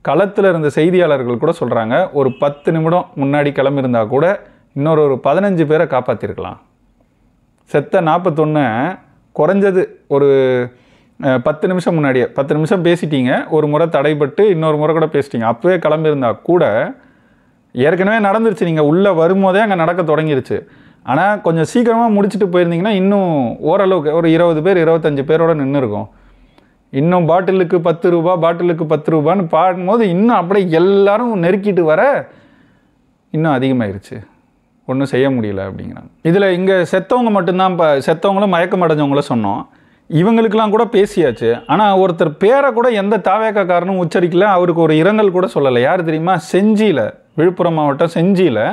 களத்தில் இருந்த செய்தியாளர்கள் கூட சொல்கிறாங்க, ஒரு 10 நிமிடம் முன்னாடி கிளம்பியிருந்தா கூட இன்னொரு 15 பேரை காப்பாற்றிருக்கலாம். செத்த 41 குறைஞ்சது ஒரு 10 நிமிஷம் முன்னாடியே 10 நிமிஷம் பேசிட்டீங்க, ஒரு முறை தடைப்பட்டு இன்னொரு முறை கூட பேசிட்டீங்க. அப்போவே கிளம்பியிருந்தா கூட ஏற்கனவே நடந்துருச்சு, நீங்கள் உள்ளே வரும்போதே அங்கே நடக்க தொடங்கிருச்சு. ஆனால் கொஞ்சம் சீக்கிரமாக முடிச்சுட்டு போயிருந்தீங்கன்னா இன்னும் ஓரளவுக்கு ஒரு 20 பேர் 25 பேரோட நின்று இருக்கும். இன்னும் பாட்டிலுக்கு 10 ரூபா, பாட்டிலுக்கு 10 ரூபான்னு பாடும்போது இன்னும் அப்படியே எல்லாரும் நெருக்கிட்டு வர இன்னும் அதிகமாகிருச்சு. ஒன்றும் செய்ய முடியல அப்படிங்கிறாங்க. இதில் இங்கே செத்தவங்க மட்டும்தான், இப்போ செத்தவங்களும் மயக்கம் அடைஞ்சவங்களும் சொன்னோம், இவங்களுக்கெல்லாம் கூட பேசியாச்சு. ஆனால் ஒருத்தர் பேரை கூட எந்த தாவேக்காரனும் உச்சரிக்கல, அவருக்கு ஒரு இரங்கல் கூட சொல்லலை. யார் தெரியுமா? செஞ்சியில், விழுப்புரம் மாவட்டம் செஞ்சியில்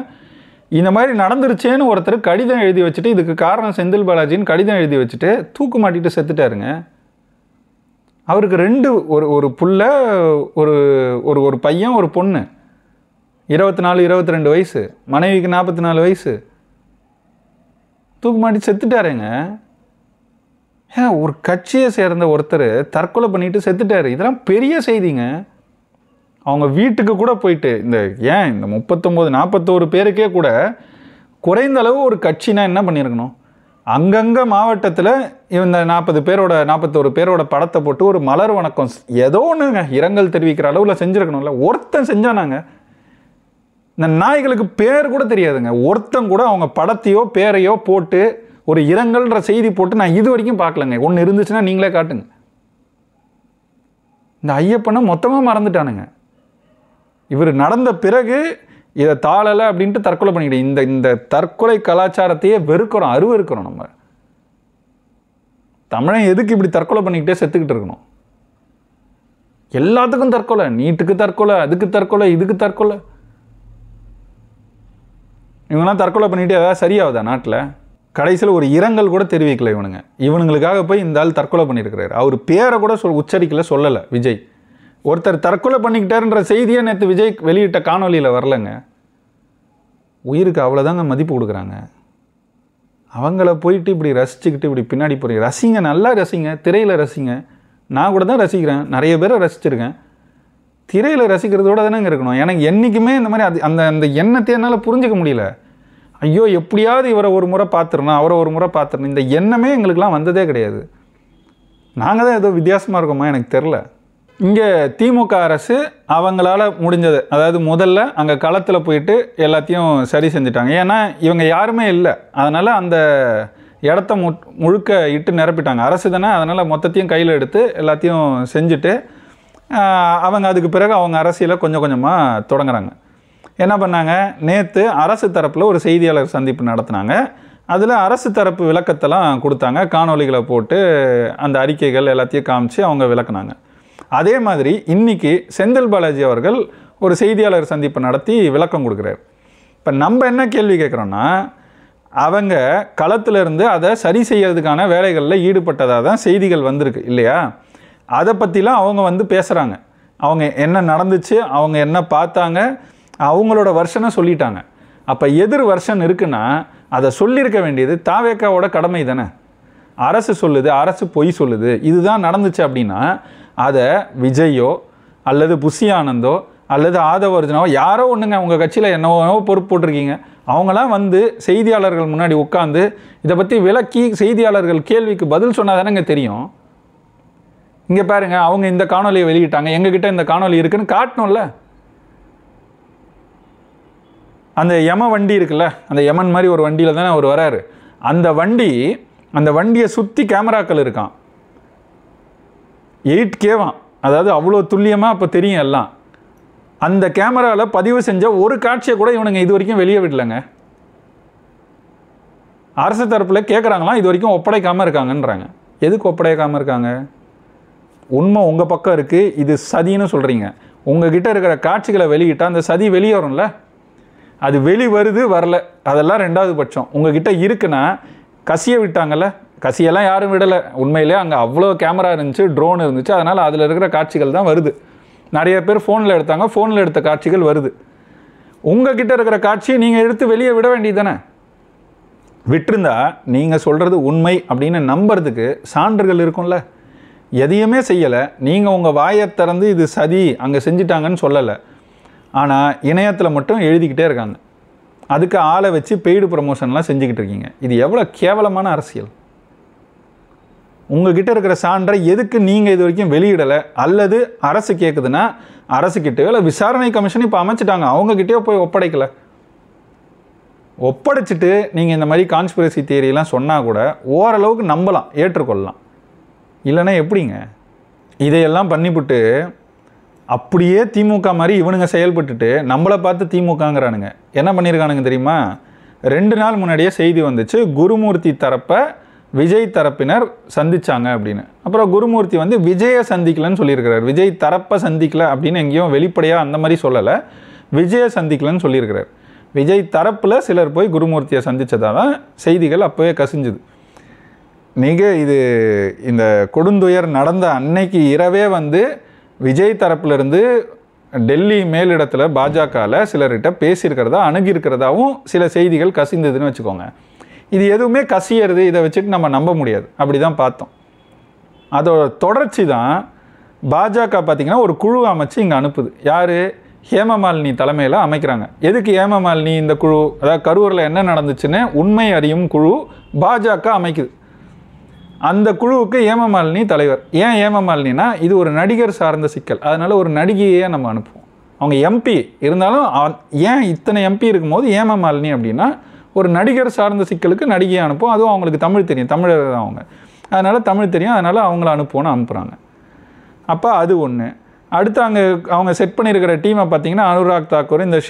இந்த மாதிரி நடந்துருச்சேன்னு ஒருத்தர் கடிதம் எழுதி வச்சுட்டு, இதுக்கு காரணம் செந்தில் பாலாஜின்னு கடிதம் எழுதி வச்சுட்டு தூக்கு மாட்டிட்டு செத்துட்டாருங்க. அவருக்கு 2 ஒரு புள்ள, ஒரு ஒரு பையன், ஒரு பொண்ணு, 24 22 வயசு, மனைவிக்கு 44 வயசு. தூக்கு மாட்டி செத்துட்டாருங்க. ஒரு கட்சியை சேர்ந்த ஒருத்தர் தற்கொலை பண்ணிட்டு செத்துட்டாரு. இதெல்லாம் பெரிய செய்திங்க. அவங்க வீட்டுக்கு கூட போயிட்டு இந்த 39 41 பேருக்கே கூட குறைந்த அளவு ஒரு கட்சினா என்ன பண்ணியிருக்கணும்? அங்கங்கே மாவட்டத்தில் இந்த 41 பேரோட படத்தை போட்டு ஒரு மலர் வணக்கம் ஏதோ ஒன்றுங்க இரங்கல் தெரிவிக்கிற அளவில் செஞ்சுருக்கணும்ல. ஒருத்தன் செஞ்சானாங்க. இந்த நாய்களுக்கு பேர் கூட தெரியாதுங்க. ஒருத்தன் கூட அவங்க படத்தையோ பேரையோ போட்டு ஒரு இரங்கல்ன்ற செய்தி போட்டு நான் இது வரைக்கும் பார்க்கலங்க. ஒன்று இருந்துச்சுன்னா நீங்களே காட்டுங்க. இந்த ஐயப்பனை மொத்தமாக மறந்துட்டானுங்க. இவர் நடந்த பிறகு இதை தாளலை அப்படின்ட்டு தற்கொலை பண்ணிக்கிட்டு இந்த தற்கொலை கலாச்சாரத்தையே வெறுக்கிறோம், அருவருக்கிறோம். நம்ம தமிழன் எதுக்கு இப்படி தற்கொலை பண்ணிக்கிட்டே செத்துக்கிட்டு இருக்கணும்? எல்லாத்துக்கும் தற்கொலை, நீட்டுக்கு தற்கொலை, அதுக்கு தற்கொலை, இதுக்கு தற்கொலை. இவங்கெல்லாம் தற்கொலை பண்ணிட்டு ஏதாவது சரியாகுதா நாட்டில்? கடைசியில் ஒரு இரங்கல் கூட தெரிவிக்கல இவனுங்களுக்காக போய் இந்த ஆள் தற்கொலை பண்ணியிருக்கிறாரு. அவர் பேரை கூட உச்சரிக்கல, சொல்லலை. விஜய் ஒருத்தர் தற்கொலை பண்ணிக்கிட்டாருன்ற செய்தியை நேற்று விஜய் வெளியிட்ட காணொலியில் வரலங்க. உயிருக்கு அவ்வளோதாங்க மதிப்பு கொடுக்குறாங்க. அவங்கள போயிட்டு இப்படி ரசிச்சுக்கிட்டு இப்படி பின்னாடி போகிறீங்க. ரசிங்க, நல்லா ரசிங்க, திரையில் ரசிங்க. நான் கூட தான் ரசிக்கிறேன், நிறைய பேரை ரசிச்சிருக்கேன். திரையில் ரசிக்கிறதோட தானேங்க இருக்கணும். எனக்கு என்றைக்குமே இந்த மாதிரி அந்த அந்த எண்ணத்தை என்னால் புரிஞ்சிக்க முடியல. ஐயோ எப்படியாவது இவரை ஒரு முறை பார்த்துடணும், அவரை ஒரு முறை பார்த்துடணும், இந்த எண்ணமே எங்களுக்கெலாம் வந்ததே கிடையாது. நாங்கள் தான் ஏதோ வித்தியாசமாக இருக்கோமா எனக்கு தெரில. இங்கே திமுக அரசு அவங்களால முடிஞ்சது, அதாவது முதல்ல அங்கே களத்தில் போயிட்டு எல்லாத்தையும் சரி செஞ்சுட்டாங்க. ஏன்னா இவங்க யாருமே இல்லை, அதனால் அந்த இடத்த முழுக்க இட்டு நிரப்பிட்டாங்க. அரசு தானே, அதனால் மொத்தத்தையும் கையில் எடுத்து எல்லாத்தையும் செஞ்சுட்டு அவங்க அதுக்கு பிறகு அவங்க அரசியலை கொஞ்சம் கொஞ்சமாக தொடங்குறாங்க. என்ன பண்ணாங்க, நேற்று அரசு தரப்பில் ஒரு செய்தியாளர் சந்திப்பு நடத்தினாங்க. அதில் அரசு தரப்பு விளக்கத்தெல்லாம் கொடுத்தாங்க, காணொலிகளை போட்டு அந்த அறிக்கைகள் எல்லாத்தையும் காமிச்சு அவங்க விளக்குனாங்க. அதே மாதிரி இன்றைக்கி செந்தில் பாலாஜி அவர்கள் ஒரு செய்தியாளர் சந்திப்பு நடத்தி விளக்கம் கொடுக்குறாரு. இப்போ நம்ம என்ன கேள்வி கேட்குறோன்னா, அவங்க களத்திலிருந்து அதை சரி செய்யறதுக்கான வேலைகளில் ஈடுபட்டதாக தான் செய்திகள் வந்திருக்கு இல்லையா? அதை பற்றிலாம் அவங்க பேசுகிறாங்க. அவங்க என்ன நடந்துச்சு, அவங்க என்ன பார்த்தாங்க, அவங்களோட வெர்ஷனை சொல்லிட்டாங்க. அப்போ எதிர் வெர்ஷன் இருக்குன்னா அதை சொல்லியிருக்க வேண்டியது தாவேக்காவோட கடமை தானே. அரசு சொல்லுது, அரசு பொய் சொல்லுது, இதுதான் நடந்துச்சு அப்படின்னா அதை விஜயோ அல்லது புஷி ஆனந்தோ அல்லது ஆதவ அர்ஜுனாவோ யாரோ ஒன்றுங்க, உங்கள் கட்சியில் என்னவோ பொறுப்பு போட்டிருக்கீங்க, அவங்களாம் செய்தியாளர்கள் முன்னாடி உட்காந்து இதை பற்றி விளக்கி செய்தியாளர்கள் கேள்விக்கு பதில் சொன்னால் தானேங்க தெரியும். இங்கே பாருங்கள், அவங்க இந்த காணொலியை வெளியிட்டாங்க, எங்ககிட்ட இந்த காணொலி இருக்குன்னு காட்டணும்ல. அந்த யம வண்டி இருக்குல்ல, அந்த யமன் மாதிரி ஒரு வண்டியில் தானே அவர் வராரு. அந்த வண்டியை சுற்றி கேமராக்கள் இருக்கான், 8K, அதாவது அவ்வளோ துல்லியமாக இப்போ தெரியும் எல்லாம். அந்த கேமராவில் பதிவு செஞ்ச ஒரு காட்சியை கூட இவனுங்க இது வரைக்கும் வெளியே விடலைங்க. அரசு தரப்பில் கேட்குறாங்களாம், இது வரைக்கும் ஒப்படைக்காமல் இருக்காங்கன்றாங்க. எதுக்கு ஒப்படைக்காமல் இருக்காங்க? உண்மை உங்கள் பக்கம் இருக்குது, இது சதின்னு சொல்கிறீங்க. உங்கள் கிட்ட இருக்கிற காட்சிகளை வெளியிட்டால் அந்த சதி வெளியே வரும்ல. அது வெளி வருது வரல, அதெல்லாம் ரெண்டாவது பட்சம். உங்ககிட்ட இருக்குன்னா கசியை விட்டாங்கல்ல, கசியெல்லாம் யாரும் விடலை. உண்மையிலே அங்கே அவ்வளோ கேமரா இருந்துச்சு, ட்ரோன் இருந்துச்சு, அதனால் அதில் இருக்கிற காட்சிகள் தான் வருது. நிறைய பேர் ஃபோனில் எடுத்தாங்க, ஃபோனில் எடுத்த காட்சிகள் வருது. உங்ககிட்ட இருக்கிற காட்சியை நீங்கள் எடுத்து வெளியே விட வேண்டியது தானே. விட்டுருந்தா நீங்கள் சொல்கிறது உண்மை அப்படின்னு நம்புறதுக்கு சான்றுகள் இருக்கும்ல. எதையுமே செய்யலை, நீங்கள் உங்கள் வாயை திறந்து இது சதி அங்கே செஞ்சிட்டாங்கன்னு சொல்லலை. ஆனால் இணையத்தில் மட்டும் எழுதிக்கிட்டே இருக்காங்க. அதுக்கு ஆளை வச்சு பெய்டு ப்ரமோஷன்லாம் செஞ்சுக்கிட்டு இருக்கீங்க. இது எவ்வளோ கேவலமான அரசியல். உங்ககிட்ட இருக்கிற சான்றை எதுக்கு நீங்கள் இது வரைக்கும் வெளியிடலை? அல்லது அரசு கேட்குதுன்னா அரசுக்கிட்டே இல்லை, விசாரணை கமிஷன் இப்போ அமைச்சிட்டாங்க, அவங்கக்கிட்டேயோ போய் ஒப்படைக்கலை. ஒப்படைச்சிட்டு நீங்கள் இந்த மாதிரி கான்ஸ்பிரசி தியரியெல்லாம் சொன்னால் கூட ஓரளவுக்கு நம்பலாம், ஏற்றுக்கொள்ளலாம். இல்லைன்னா எப்படிங்க? இதையெல்லாம் பண்ணிவிட்டு அப்படியே திமுக மாதிரி இவனுங்க செயல்பட்டுட்டு நம்மளை பார்த்து திமுகங்கிறானுங்க. என்ன பண்ணியிருக்கானுங்க தெரியுமா? 2 நாள் முன்னாடியே செய்தி வந்துச்சு, குருமூர்த்தி தரப்பை விஜய் தரப்பினர் சந்திச்சாங்க அப்படின்னு. அப்புறம் குருமூர்த்தி விஜயை சந்திக்கலன்னு சொல்லியிருக்கிறார். விஜய் தரப்பை சந்திக்கல அப்படின்னு எங்கேயும் வெளிப்படையாக அந்த மாதிரி சொல்லலை, விஜயை சந்திக்கலன்னு சொல்லியிருக்கிறார். விஜய் தரப்பில் சிலர் போய் குருமூர்த்தியை சந்தித்ததாக தான் செய்திகள் அப்போவே கசிஞ்சுது. இது இந்த கொடுந்துயர் நடந்த அன்னைக்கு இரவே விஜய் தரப்பிலிருந்து டெல்லி மேலிடத்தில் பாஜகவில் சிலர்கிட்ட பேசியிருக்கிறதா அணுகியிருக்கிறதாவும் சில செய்திகள் கசிந்ததுன்னு வச்சுக்கோங்க. இது எதுவுமே கசியறது, இதை வச்சுட்டு நம்ம நம்ப முடியாது. அப்படி தான் பார்த்தோம். அதோட தொடர்ச்சி தான் பாஜக பார்த்திங்கன்னா ஒரு குழு அமைச்சு இங்கே அனுப்புது. யார்? ஹேமமாலினி தலைமையில் அமைக்கிறாங்க. எதுக்கு ஹேமமாலினி இந்த குழு? அதாவது கரூரில் என்ன நடந்துச்சுன்னு உண்மை அறியும் குழு பாஜக அமைக்குது. அந்த குழுவுக்கு ஹேமமாலினி தலைவர். ஏன் ஹேமமாலினினா இது ஒரு நடிகர் சார்ந்த சிக்கல், அதனால் ஒரு நடிகையே நம்ம அனுப்புவோம். அவங்க எம்பி இருந்தாலும் ஏன் இத்தனை எம்பி இருக்கும்போது ஹேமமாலினி அப்படின்னா ஒரு நடிகர் சார்ந்த சிக்கலுக்கு நடிகையை அனுப்புவோம். அதுவும் அவங்களுக்கு தமிழ் தெரியும், தமிழர் தான் அவங்க, அதனால் தமிழ் தெரியும், அதனால் அவங்கள அனுப்புகிறாங்க. அப்போ அது ஒன்று. அடுத்து அவங்க செட் பண்ணியிருக்கிற டீமை பார்த்திங்கன்னா அனுராக் தாக்கூர், இந்த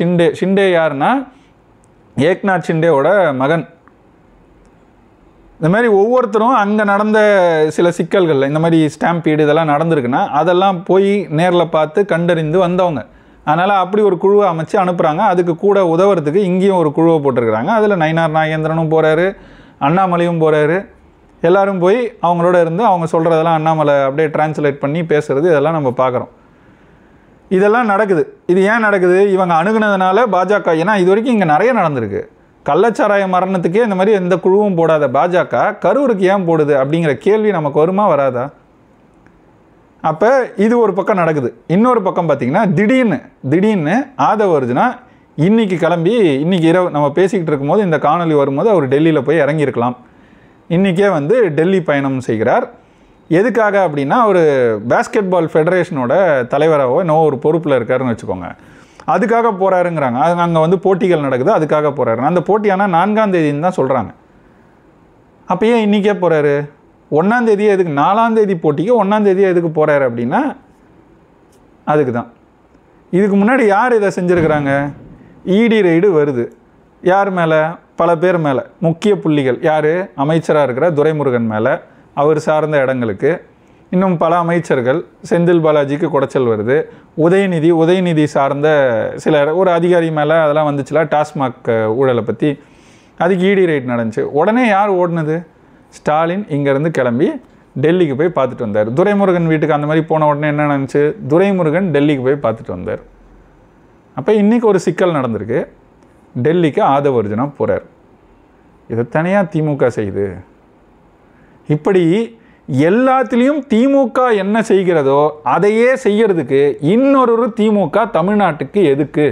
ஷிண்டே யாருன்னா ஏக்நாத் ஷிண்டேவோட மகன். இந்த மாதிரி ஒவ்வொருத்தரும் அங்கே நடந்த சில சிக்கல்களில் இந்த மாதிரி ஸ்டாம்பீடு இதெல்லாம் நடந்திருக்குன்னா அதெல்லாம் போய் நேரில் பார்த்து கண்டறிந்து வந்தவங்க. அதனால் அப்படி ஒரு குழுவை அமைச்சு அனுப்புகிறாங்க. அதுக்கு கூட உதவுறதுக்கு இங்கேயும் ஒரு குழுவை போட்டிருக்கிறாங்க. அதில் நயினார் நாகேந்திரனும் போகிறாரு, அண்ணாமலையும் போகிறாரு. எல்லோரும் போய் அவங்களோட இருந்து அவங்க சொல்கிறதெல்லாம் அண்ணாமலை அப்படியே டிரான்ஸ்லேட் பண்ணி பேசுகிறது, இதெல்லாம் நம்ம பார்க்குறோம். இதெல்லாம் நடக்குது. இது ஏன் நடக்குது? இவங்க அணுகுனதுனால பாஜக, ஏன்னா இது வரைக்கும் இங்கே நிறைய நடந்திருக்கு. கள்ளச்சாராய மரணத்துக்கே இந்த மாதிரி எந்த குழுவும் போடாத பாஜக கரூருக்கு ஏன் போடுது அப்படிங்கிற கேள்வி நமக்கு வருமா வராதா? அப்போ இது ஒரு பக்கம் நடக்குது. இன்னொரு பக்கம் பார்த்திங்கன்னா திடீர்னு ஆதவ அர்ஜுனா இன்றைக்கி கிளம்பி, இன்றைக்கி இரவு நம்ம பேசிக்கிட்டு இருக்கும்போது இந்த காணொலி வரும்போது அவர் டெல்லியில் போய் இறங்கியிருக்கலாம். இன்றைக்கே வந்து டெல்லி பயணம் செய்கிறார். எதுக்காக அப்படின்னா, அவர் பேஸ்கெட் பால் ஃபெடரேஷனோட தலைவராகவோ இன்னும் ஒரு பொறுப்பில் இருக்காருன்னு வச்சுக்கோங்க. அதுக்காக போகிறாருங்கிறாங்க. அது அங்கே வந்து போட்டிகள் நடக்குது, அதுக்காக போகிறாரு. அந்த போட்டி ஆனால் 4ஆம் தேதின்னு தான் சொல்கிறாங்க. அப்போ ஏன் இன்றைக்கே போகிறாரு? 1ஆம் தேதியே எதுக்கு? 4ஆம் தேதி போட்டிக்கு 1ஆம் தேதியே எதுக்கு போகிறாரு அப்படின்னா அதுக்கு தான். இதுக்கு முன்னாடி யார் இதை செஞ்சுருக்கிறாங்க? இடி ரெய்டு வருது. யார் மேலே? பல பேர் மேலே. முக்கிய புள்ளிகள் யார்? அமைச்சராக இருக்கிற துரைமுருகன் மேலே, அவர் சார்ந்த இடங்களுக்கு. இன்னும் பல அமைச்சர்கள், செந்தில் பாலாஜிக்கு குடைச்சல் வருது. உதயநிதி சார்ந்த சில ஒரு அதிகாரி மேலே அதெல்லாம் வந்துச்சுல, டாஸ்மாக் ஊழலை பற்றி. அதுக்கு இடி ரைட் நடந்துச்சு. உடனே யார் ஓடினது? ஸ்டாலின் இங்கேருந்து கிளம்பி டெல்லிக்கு போய் பார்த்துட்டு வந்தார். துரைமுருகன் வீட்டுக்கு அந்த மாதிரி போன உடனே என்ன நடந்துச்சு? துரைமுருகன் டெல்லிக்கு போய் பார்த்துட்டு வந்தார். அப்போ இன்றைக்கி ஒரு சிக்கல் நடந்திருக்கு. டெல்லிக்கு ஆதவ அர்ஜுனா போகிறார். இதை தனியாக திமுக செய்யுது. இப்படி எல்லாத்துலேயும் திமுக என்ன செய்கிறதோ அதையே செய்யறதுக்கு இன்னொரு திமுக தமிழ்நாட்டுக்கு எதுக்கு?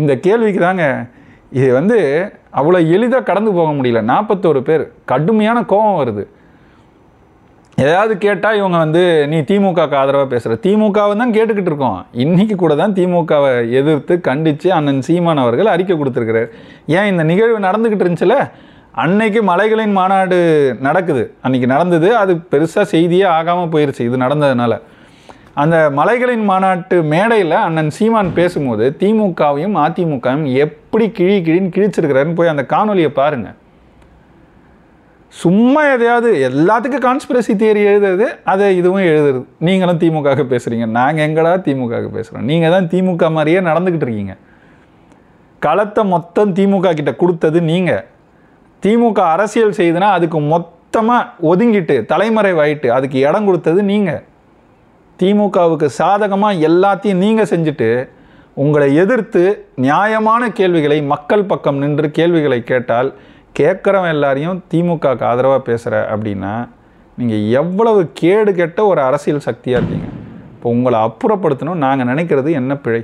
இந்த கேள்விக்கு தாங்க. இது வந்து அவ்வளோ எளிதாக கடந்து போக முடியல. 41 பேர். கடுமையான கோபம் வருது. ஏதாவது கேட்டால் இவங்க வந்து நீ திமுகவுக்கு ஆதரவாக பேசுகிற. திமுகவை தான் கேட்டுக்கிட்டு இருக்கோம். இன்றைக்கி கூட தான் திமுகவை எதிர்த்து கண்டித்து அண்ணன் சீமான் அவர்கள் அறிக்கை கொடுத்துருக்கிறார். ஏன் இந்த நிகழ்வு நடந்துக்கிட்டு இருந்துச்சுல, அன்னைக்கு மலைகளின் மாநாடு நடக்குது, அன்றைக்கி நடந்தது. அது பெருசாக செய்தியே ஆகாமல் போயிடுச்சு இது நடந்ததுனால. அந்த மலைகளின் மாநாட்டு மேடையில் அண்ணன் சீமான் பேசும்போது திமுகவையும் அதிமுகவும் எப்படி கிழின்னு கிழிச்சிருக்கிறாருன்னு போய் அந்த காணொலியை பாருங்கள். சும்மா எதையாவது எல்லாத்துக்கும் கான்ஸ்பிரசி தியரி எழுதுறது, அதை இதுவும் எழுதுறது. நீங்களும் திமுகவுக்கு பேசுகிறீங்க, நாங்கள் எங்கடா திமுகவுக்கு பேசுகிறோம்? நீங்கள் தான் திமுக மாதிரியே நடந்துக்கிட்டு இருக்கீங்க. களத்தை மொத்தம் திமுக கிட்ட கொடுத்தது நீங்கள். திமுக அரசியல் செய்யுதுன்னா அதுக்கு மொத்தமாக ஒதுங்கிட்டு தலைமறைவாயிட்டு அதுக்கு இடம் கொடுத்தது நீங்கள். திமுகவுக்கு சாதகமாக எல்லாத்தையும் நீங்கள் செஞ்சுட்டு உங்களை எதிர்த்து நியாயமான கேள்விகளை, மக்கள் பக்கம் நின்று கேள்விகளை கேட்டால் கேட்குறவன் எல்லாரையும் திமுகவுக்கு ஆதரவாக பேசுகிற அப்படின்னா நீங்கள் எவ்வளவு கேடு கெட்ட ஒரு அரசியல் சக்தியாக இருக்கீங்க. இப்போ உங்களை அப்புறப்படுத்தணும் நாங்கள் நினைக்கிறது என்ன பிழை?